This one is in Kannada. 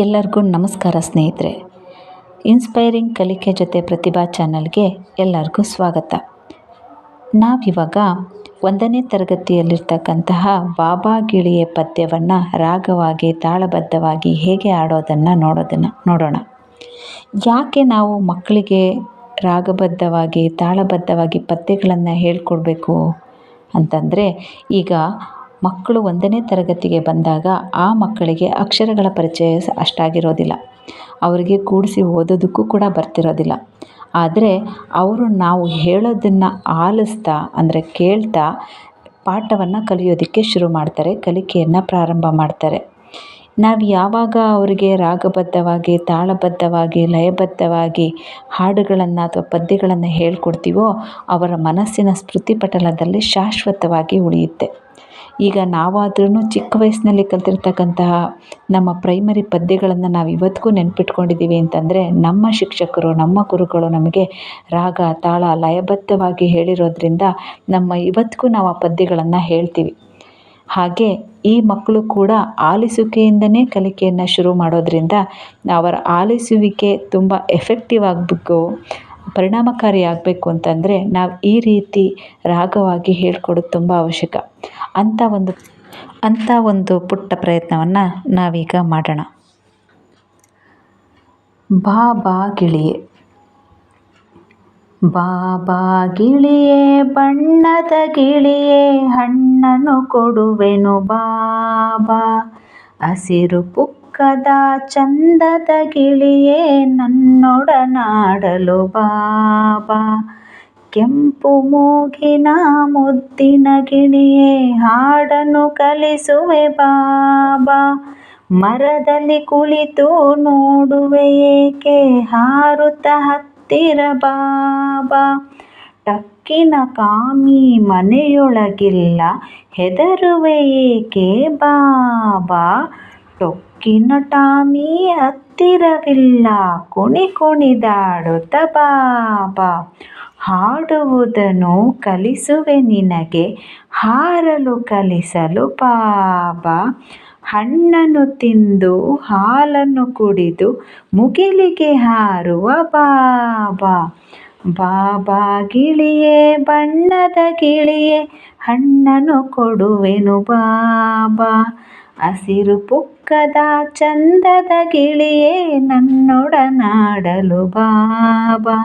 ಎಲ್ಲರಿಗೂ ನಮಸ್ಕಾರ ಸ್ನೇಹಿತರೆ. ಇನ್ಸ್ಪೈರಿಂಗ್ ಕಲಿಕೆ ಜೊತೆ ಪ್ರತಿಭಾ ಚಾನಲ್ಗೆ ಎಲ್ಲರಿಗೂ ಸ್ವಾಗತ. ನಾವಿವಾಗ 1ನೇ ತರಗತಿಯಲ್ಲಿರ್ತಕ್ಕಂತಹ ಬಾಬಾ ಗಿಳಿಯೇ ಪದ್ಯವನ್ನು ರಾಗವಾಗಿ ತಾಳಬದ್ಧವಾಗಿ ಹೇಗೆ ಆಡೋದನ್ನು ನೋಡೋಣ. ಯಾಕೆ ನಾವು ಮಕ್ಕಳಿಗೆ ರಾಗಬದ್ಧವಾಗಿ ತಾಳಬದ್ಧವಾಗಿ ಪದ್ಯಗಳನ್ನು ಹೇಳ್ಕೊಡ್ಬೇಕು ಅಂತಂದರೆ, ಈಗ ಮಕ್ಕಳು 1ನೇ ತರಗತಿಗೆ ಬಂದಾಗ ಆ ಮಕ್ಕಳಿಗೆ ಅಕ್ಷರಗಳ ಪರಿಚಯ ಅಷ್ಟಾಗಿರೋದಿಲ್ಲ. ಅವರಿಗೆ ಕೂಡಿಸಿ ಓದೋದಕ್ಕೂ ಕೂಡ ಬರ್ತಿರೋದಿಲ್ಲ. ಆದರೆ ನಾವು ಹೇಳೋದನ್ನು ಆಲಿಸ್ತಾ ಅಂದರೆ ಕೇಳ್ತಾ ಪಾಠವನ್ನು ಕಲಿಯೋದಕ್ಕೆ ಶುರು ಮಾಡ್ತಾರೆ, ಕಲಿಕೆಯನ್ನು ಪ್ರಾರಂಭ ಮಾಡ್ತಾರೆ. ನಾವು ಯಾವಾಗ ಅವರಿಗೆ ರಾಗಬದ್ಧವಾಗಿ ತಾಳಬದ್ಧವಾಗಿ ಲಯಬದ್ಧವಾಗಿ ಹಾಡುಗಳನ್ನು ಅಥವಾ ಪದ್ಯಗಳನ್ನು ಹೇಳ್ಕೊಡ್ತೀವೋ ಅವರ ಮನಸ್ಸಿನ ಸ್ಮೃತಿಪಟಲದಲ್ಲಿ ಶಾಶ್ವತವಾಗಿ ಉಳಿಯುತ್ತೆ. ಈಗ ನಾವಾದ್ರೂ ಚಿಕ್ಕ ವಯಸ್ಸಿನಲ್ಲಿ ಕಲಿತಿರ್ತಕ್ಕಂತಹ ನಮ್ಮ ಪ್ರೈಮರಿ ಪದ್ಯಗಳನ್ನು ನಾವು ಇವತ್ತಿಗೂ ನೆನಪಿಟ್ಕೊಂಡಿದ್ದೀವಿ ಅಂತಂದರೆ ನಮ್ಮ ಶಿಕ್ಷಕರು ನಮ್ಮ ಗುರುಗಳು ನಮಗೆ ರಾಗ ತಾಳ ಲಯಬದ್ಧವಾಗಿ ಹೇಳಿರೋದ್ರಿಂದ ಇವತ್ತಿಗೂ ನಾವು ಆ ಪದ್ಯಗಳನ್ನು ಹೇಳ್ತೀವಿ. ಹಾಗೆ ಈ ಮಕ್ಕಳು ಕೂಡ ಆಲಿಸುವಿಕೆಯಿಂದನೇ ಕಲಿಕೆಯನ್ನು ಶುರು ಮಾಡೋದ್ರಿಂದ ಅವರ ಆಲಿಸುವಿಕೆ ತುಂಬ ಎಫೆಕ್ಟಿವ್ ಆಗಬೇಕು, ಪರಿಣಾಮಕಾರಿ ಆಗಬೇಕು ಅಂತಂದರೆ ನಾವು ಈ ರೀತಿ ರಾಗವಾಗಿ ಹೇಳ್ಕೊಡೋದು ತುಂಬ ಅವಶ್ಯಕ. ಅಂಥ ಒಂದು ಪುಟ್ಟ ಪ್ರಯತ್ನವನ್ನು ನಾವೀಗ ಮಾಡೋಣ. ಬಾಬಾ ಗಿಳಿಯೇ. ಬಾಬಾ ಗಿಳಿಯೇ ಬಣ್ಣದ ಗಿಳಿಯೇ ಹಣ್ಣನ್ನು ಕೊಡುವೆನು ಬಾಬಾ. ಹಸಿರು ಪುಕ್ಕದ ಚಂದದ ಗಿಳಿಯೇ ನನ್ನೊಡನಾಡಲು ಬಾಬಾ. ಕೆಂಪು ಮೂಗಿನ ಮುದ್ದಿನ ಗಿಳಿಯೇ ಹಾಡನ್ನು ಕಲಿಸುವೆ ಬಾಬಾ. ಮರದಲ್ಲಿ ಕುಳಿತು ನೋಡುವೆ ಏಕೆ ಹಾರುತ್ತ ಹತ್ತಿರ ಬಾಬಾ. ಟಕ್ಕಿನ ಕಾಮಿ ಮನೆಯೊಳಗಿಲ್ಲ ಹೆದರುವೆ ಏಕೆ ಬಾಬಾ. ಟೊಕ್ಕಿನ ಟಾಮಿ ಹತ್ತಿರವಿಲ್ಲ ಕುಣಿದಾಡುತ್ತ ಬಾಬಾ. ಹಾಡುವುದನ್ನು ಕಲಿಸುವೆ ನಿನಗೆ ಹಾರಲು ಕಲಿಸಲು ಬಾಬಾ. ಹಣ್ಣನ್ನು ತಿಂದು ಹಾಲನ್ನು ಕುಡಿದು ಮುಗಿಲಿಗೆ ಹಾರುವ ಬಾಬಾ. ಬಾಬಾ ಗಿಳಿಯೇ ಬಣ್ಣದ ಗಿಳಿಯೇ ಹಣ್ಣನ್ನು ಕೊಡುವೆನು ಬಾಬಾ. ಹಸಿರು ಪುಕ್ಕದ ಚಂದದ ಗಿಳಿಯೇ ನನ್ನೊಡನಾಡಲು ಬಾಬಾ.